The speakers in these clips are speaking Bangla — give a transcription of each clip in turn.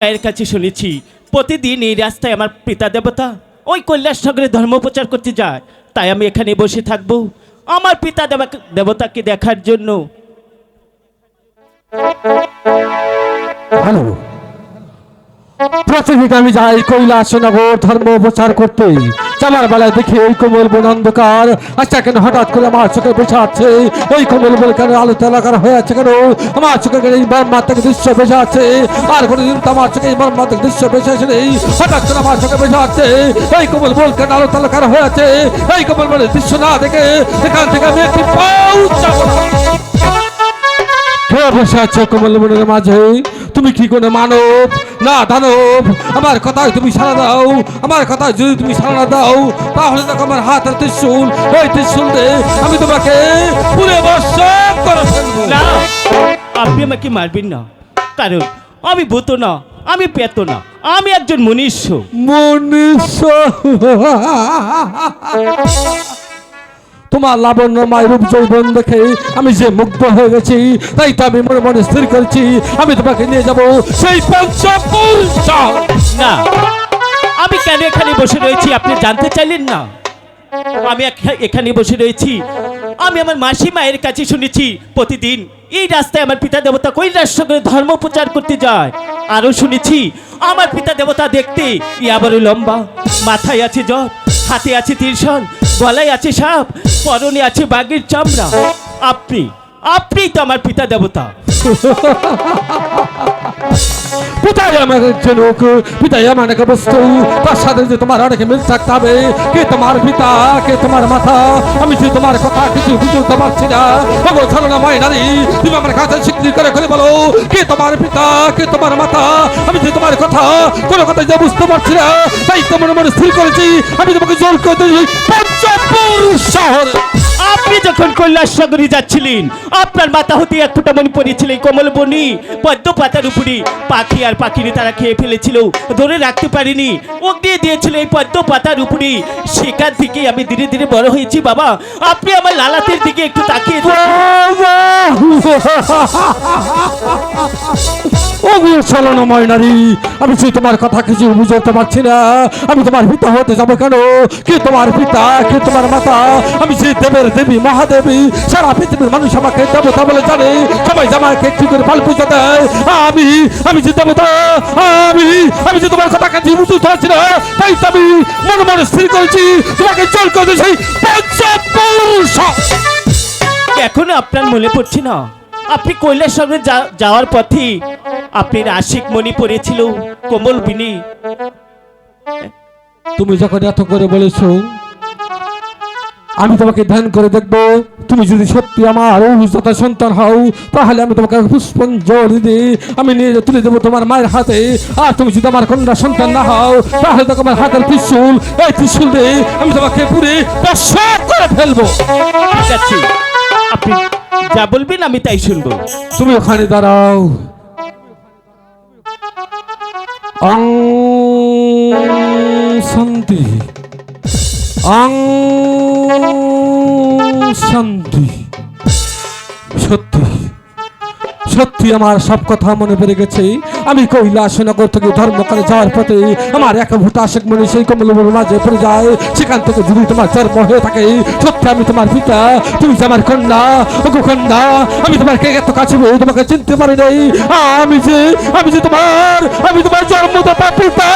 এর কাছে শুনেছি প্রতিদিন এই রাস্তায় আমার পিতা দেবতা ওই কৈলাসনগরে ধর্ম প্রচার করতে যায়, তাই আমি এখানে বসে থাকবো আমার পিতা দেবতাকে দেখার জন্য। ভালো, প্রতিদিন আমি যাই কৈলাসনগর ধর্ম প্রচার করতে। যাবার বেলায় দেখি ওই কোমল বন অন্ধকার। আচ্ছা, কেন হঠাৎ করে আমার চোখে বসে আছে ওই কোমল বন? কেন আলো তেলাকার হয়ে আছে? কেন আমার চোখে এই মর্মাত্মক দৃশ্য বেশি আছে? আর কোনোদিন তো আমার চোখে এই মর্মাত্মক দৃশ্য বেশি আছে নেই। হঠাৎ করে আমার চোখে বেশি আছে এই কোমল বন কেন আলো তেলাকার হয়ে আছে? এই কোমল বনের দৃশ্য না দেখে এখান থেকে আমি একটি পাউ যাবো না। কে বসে আছে কোমল বনের মাঝে? তুমি কি কোনো মানব না দানব? আমার কথায় তুমি সাড়া দাও। আমার কথায় যদি তুমি সাড়া দাও তাহলে দেখো আমার হাতের ত্রিশূল, ওই ত্রিশূল দিয়ে আমি তোমাকে পুরে বর্ষণ করে ফেলবো। না, আপনি আমাকে মারবেন না, কারণ আমি ভূত না, আমি পেত না, আমি একজন মনুষ্য। মনুষ্য? তোমার লাবণ্যময় রূপ যৌবন দেখে আমি যে মুগ্ধ হয়ে গেছি, তাই তো আমি মনে মনে স্থির করেছি আমি তোমাকে নিয়ে যাব সেই পঞ্চপুর শহর। না, আমি কেন এখানে বসে রয়েছি আপনি জানতে চাইলেন না? আমি এখানে বসে রয়েছি, আমি আমার মাসি মায়ের কাছে শুনেছি প্রতিদিন এই রাস্তায় আমার পিতা দেবতা কৈলাসনগরে ধর্ম প্রচার করতে যায়। আরো শুনেছি আমার পিতা দেবতা দেখতে ইয়াবারও লম্বা, মাথায় আছে জট, হাতে আছে ত্রিশূল, গলায় আছে সাপ, পরনে আছে বাঘের চামড়া। আপনি তো আমার পিতা দেবতা। পিতাই আমার জনক, পিতাই আমার এক বস্তু, তার সাথে যে তোমার অনেক মিল থাকতে হবে। কে তোমার পিতা, কে তোমার মাথা, আমি যে তোমার কথা কিছু বুঝতে পারছি না। ওগো ছলনাময় নারী, তুমি আমার কাছে স্বীকৃতি করে করে বলো কে তোমার পিতা, কে তোমার মাথা। আমি যে তোমার কথা কোনো কথা যে বুঝতে পারছি না, তাই তোমার মনে স্থির করেছি আমি তোমাকে জোর করে দিই পঞ্চপুর শহর। আপনি যখন কৈলাসনগরে যাচ্ছিলেন আপনার মাথা হতে এক ফোঁটা মনি পড়েছিল এই কমল বনি পদ্ম পাতার উপরে। পাখি আর পাখিরে তারা খেয়ে ফেলেছিল, ধরে রাখতে পারিনি, অগ্নি দিয়েছিল এই পদ্ম পাতার উপরে। সেখান থেকে আমি ধীরে ধীরে বড় হয়েছি। বাবা, আপনি আমার লালাতের দিকে একটু তাকিয়ে ছলনাময় নারী, আমি যে তোমার কথা কিছু বুঝতে পারছি না। আমি তোমার পিতা হতে যাবো কেন? কে তোমার পিতা, কে তোমার মাতা? আমি যে দেবের দেবী মহাদেবী, সারা পৃথিবীর মানুষ আমাকে দেবতা বলে জানে, সবাই আমাকে একটু করে পাল পুজো দেয়। আমি যে দেবতা, আমি যে তোমার কথা কিছু বুঝতে পারছি না, তাই তো আমি মনে মনে স্থির করেছি তোমাকে জল করে সেই পঞ্চপুর। এখনো আপনার মনে পড়ছে না আপনি কৈলাসনগরে যাওয়ার পথে আপনার আশিক মনি পড়েছিল কোমল বিনি? তুমি যখন এত করে বলেছো আমি তোমাকে ধ্যান করে দেখবো, তুমি যদি সত্যি আমার অভিজ্ঞতা সন্তান হও তাহলে আমি তোমাকে পুষ্পাঞ্জলি দিয়ে আমি নিয়ে তুলে দেবো তোমার মায়ের হাতে। আর তুমি যদি আমার কন্যা সন্তান না হও তাহলে তো আমার হাতের ত্রিশূল, এই ত্রিশূল দিয়ে আমি তোমাকে পুরে দর্শক করে ফেলবো। ঠিক আছে, আপনি যা বলবেন আমি তাই শুনবো। তুমি ওখানে দাঁড়াও। শান্তি, শান্তি। সত্যি সত্যি আমার সব কথা মনে পড়ে গেছে। আমি কৈলাসনগর থেকে ধর্ম করে যাওয়ার পথে আমার এক ভূতা আশিক মনে সেই কমলবুর মাঝে পড়ে যায়। সেখান থেকে যদি তোমার জন্ম হয়ে থাকে, সত্যি আমি তোমার পিতা, তুমি যে আমার কন্যা। ওগো কন্যা, আমি তোমাকে এত কাছে তোমাকে চিনতে পারি নাই। আমি যে তোমার জন্মদাতা পিতা,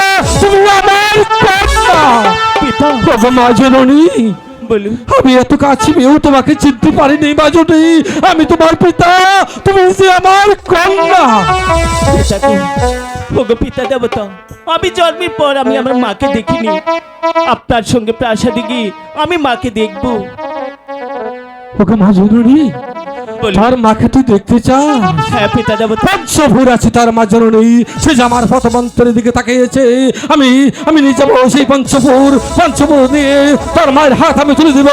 তুমি আমার কন্যা। পিতা, ওগো মা জননী, বলুন। আমি এত কাছে পেয়েও তোমাকে চিনতে পারিনি বাজুটি। আমি তোমার পিতা, তুমি যে আমার কন্যা। ওগো পিতা দেবতা, আমি জন্মের পর আমি আমার মাকে দেখিনি, আপনার সঙ্গে প্রাসাদে গিয়ে আমি মাকে দেখবো। ওকে মা জননী, তার মাকে তুই দেখতে চাস? হ্যাঁ পিতা দেবতা। পঞ্চভূর আছে তার মা জননী, সে যে আমার পথমন্ত্রের দিকে তাকিয়েছে। আমি নিয়ে যাবো সেই পঞ্চভূর নিয়ে তার মায়ের হাত আমি তুলে দিব।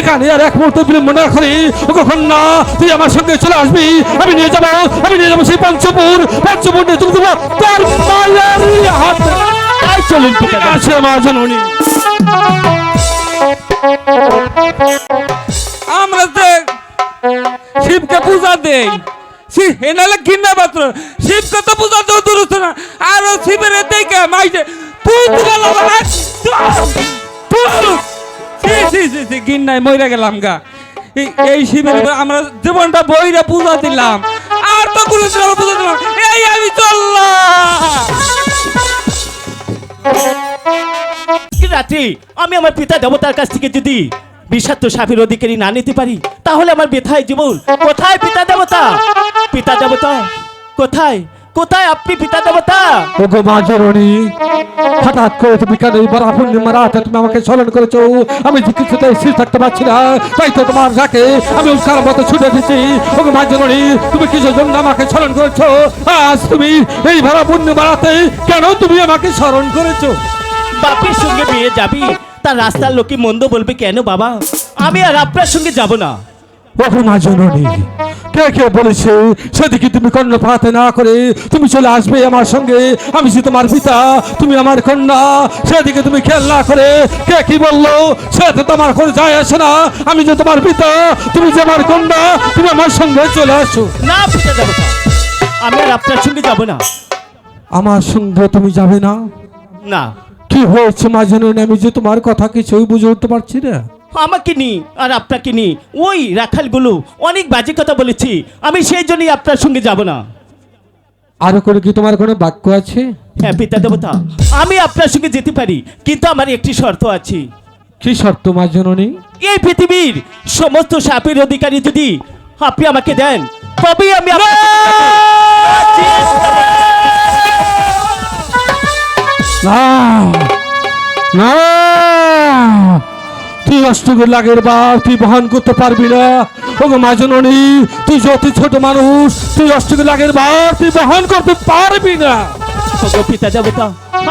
এখানে আর এক মুহূর্ত বিলম্ব না করি ওকে কন্যা, তুই আমার সঙ্গে চলে আসবি। আমি নিয়ে যাবো সেই পঞ্চভূর নিয়ে তুলে দেবো তার মায়ের হাতে। চলুন পিতা আছে মা জননী। আমরা শিবকে পূজা দেই, এনালে কিনা পাত্র শিব কত পূজা তো দূর হচ্ছে না আর শিবের দেখে মাইছে গিন্নায় মইরা গেলাম গা এই শিবের আমরা জীবনটা বইরা পূজা দিলাম আর তো কোনো পূজা দিলাম এই আমি চললাম রাত্রি আমি আমার পিতা দেবতার কাছ থেকে যদি বিষাক্ত সাপের অধিকারী না নিতে পারি তাহলে আমার ব্যথায় জীবন কোথায় পিতা দেবতা পিতা দেবতা কোথায় কোথায় আপনি পিতা দেবতা ওগো মা জননী হঠাৎ করে তুমি কেন এই বড় পূর্ণিমা রাতে তুমি আমাকে স্মরণ করেছো আমি যে কিছুতে স্থির থাকতে পারছি না তাই তো তোমার ডাকে আমি উৎসার মতো ছুটে দিচ্ছি ওগো মা জননী তুমি কিসের জন্য আমাকে স্মরণ করেছো আজ তুমি এই বড় পূর্ণিমা রাতে কেন তুমি আমাকে স্মরণ করেছো বাপের সঙ্গে বিয়ে যাবি তার রাস্তার লোকে মন্দ বলবে কেন বাবা আমি আর আপনার সঙ্গে যাব না ওগো মা জননী কে কে বলেছে সেদিকে তুমি কর্ণপাত না করে তুমি চলে আসবে আমার সঙ্গে আমি যে তোমার পিতা তুমি আমার কন্যা সেদিকে তুমি খেয়াল না করে কে কি বললো সেটা তোমার করে যায় আসে না আমি যে তোমার পিতা তুমি যে আমার কন্যা তুমি আমার সঙ্গে চলে আসো না পিতা দেবতা আমি আর আপনার সঙ্গে যাব না আমার সঙ্গে তুমি যাবে না না কি হয়েছে মা জননী আমি যে তোমার কথা কিছুই বুঝে উঠতে পারছি না আমাকে নি আর আপনাকে নি ওই রাখালগুলো অনেক বাজে কথা বলেছি আমি সেই জন্যই আপনার সঙ্গে যাব না আরো করে কি তোমার কোনো বাক্য আছে হ্যাঁ পিতা দেবতা আমি আপনার সঙ্গে যেতে পারি কিন্তু আমার একটি শর্ত আছে কি শর্ত মা জননী এই পৃথিবীর সমস্ত সাপের অধিকারী যদি আপনি আমাকে দেন তবেই আমি না না তুই অষ্টগুর লাগের বার তুই বহন করতে পারবি না ওগো মা জননী তুই যত ছোট মানুষ তুই অষ্টগুর লাগের বার তুই বহন করতে পারবি না ওগো পিতা দেবতা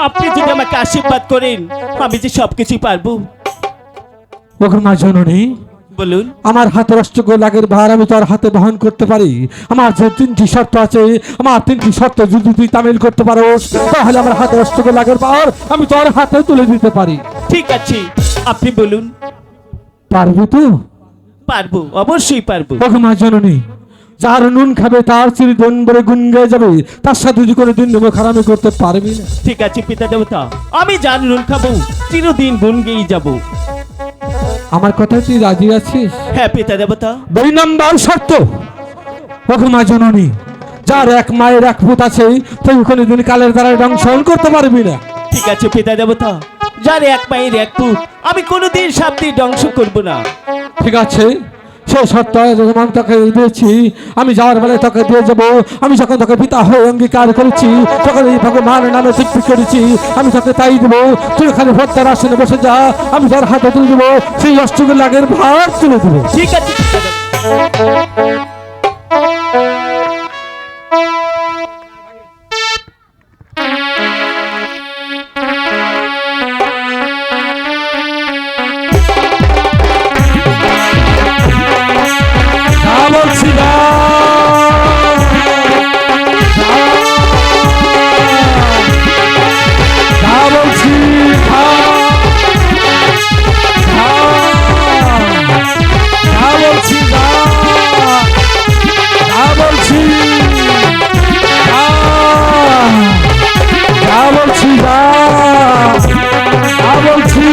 আপনি যদি আমাকে আশীর্বাদ করেন আমি যে সবকিছুই পারবো ওগো মা জননী বলুন আমার হাতের অষ্টগুর লাগের ভার আমি তোর হাতে বহন করতে পারি আমার যে তিনটি শর্ত আছে আমার তিনটি শর্ত যদি তুই তামিল করতে পারোস তাহলে আমার হাতের অষ্টগুর লাগের ভার আমি তোর হাতে তুলে দিতে পারি ঠিক আছে আপনি বলুন পারবি তো পারবো অবশ্যই পারবো ওগো মা জননী যার নুন খাবে তার চিরদিন বলে গুন গেয়ে যাবে তার সাথে যদি করে দিন নেবো খারামি করতে পারবি না ঠিক আছে পিতা দেবতা আমি যার নুন খাবো চিরদিন গুণ গেয়েই যাবো আমার কথা তুই রাজি আছিস হ্যাঁ পিতা দেবতা 2 নম্বর শর্ত ওগো মা জননী যার এক মায়ের এক পুত আছে তুই কোনোদিন কালের দ্বারা দংশন করতে পারবি না ঠিক আছে পিতা দেবতা যার এক মায়ের এক পুত আমি কোনোদিন সাপ দিয়ে ধ্বংস করবো না ঠিক আছে সেই শর্ত যখন তোকে দিয়েছি আমি যাওয়ার বেলায় তোকে দিয়ে যাবো আমি যখন তোকে পিতা হয়ে অঙ্গীকার করেছি তখন এই ভগবানের নামে চুক্তি করেছি আমি তোকে তাই দেবো তুই খালি ভক্তার আসনে বসে যা আমি তোর হাতে তুলে দেবো সেই অষ্টগুর লাগের ভার তুলে দেবো ঠিক আছে পিতা দেবতা। বলছি না বলছি বলছি বলছি বলছি বলছি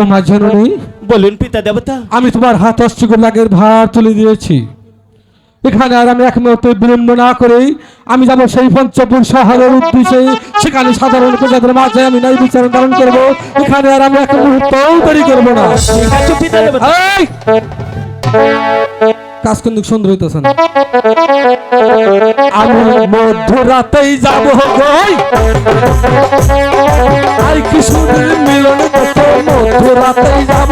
মা জননী বলুন পিতা দেবতা আমি তোমার হাত অষ্টগুর লাগের ভার তুলে দিয়েছি এখানে আর আমি এক মুহূর্তে বিলম্ব না করে আমি যাবো সেই পঞ্চপুর শহরের উদ্দেশ্যে সেখানে সাধারণ প্রজাদের মাঝে আমি নাই বিচার ধারণ করবো এখানে আর আমি এক মুহূর্তও দেরি করবো না ঠিক আছে পিতা দেবতা এই! কাজ কিন্তু সুন্দর হইতেছে না আমি মধ্যরাতেই যাব গই আর কিশোরের মিলনে দেখতে মধ্যরাতেই যাব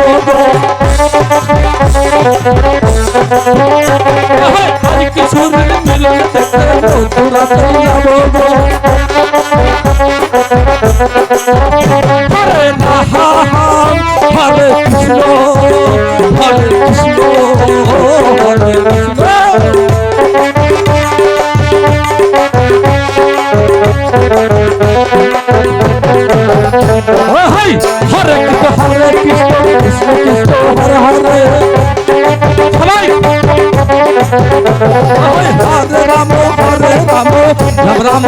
আর কিশোরের মিলনে দেখতে মধ্যরাতেই যাব হরে নাম হরে কৃষ্ণ হরে কৃষ্ণ হরে কৃষ্ণ রাম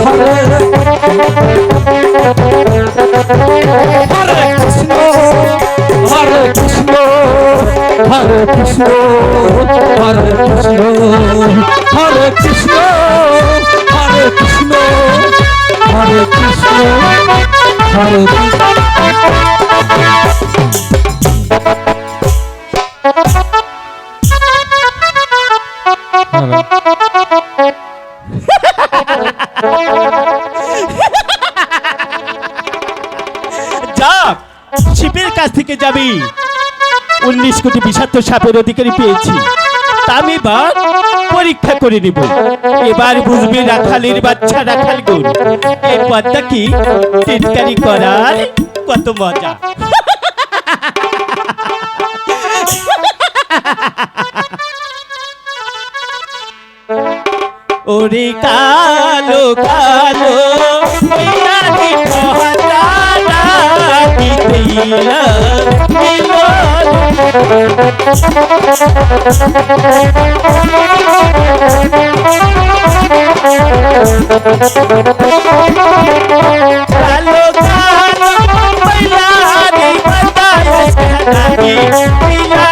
হরে হরে হরে কৃষ্ণ হরে কৃষ্ণ হরে কৃষ্ণ হরে কৃষ্ণ হরে কৃষ্ণ হরে কৃষ্ণ হরে কৃষ্ণ হরে যা শিবের কাছ থেকে যাবি 19 কোটি বিষাক্ত সাপের অধিকারী পেয়েছি তা আমি এবার পরীক্ষা করে নিব এবার বুঝবি রাখালির বাচ্চা রাখাল গুণ এই পথটা কি তিনকারি করার কত মজা ওরে কালো কালো মিলাদি পহতানা কিতেইলা মিলন কালো কালো মিলাদি পহতানা কিতেইলা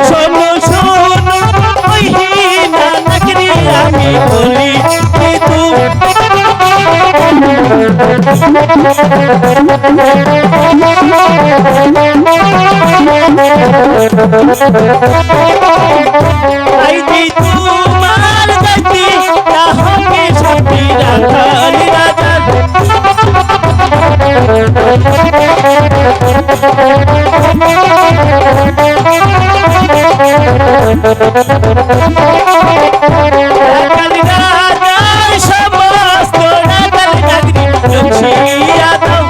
শোনো শোনো ওই হিনা নগরী আমি বলি আই দি তোমার গতি না হবে সবই রাখাল রাজা রাখাল রাজার সমস্ত রাখাল রাগরি লক্ষ্মীয়া দাও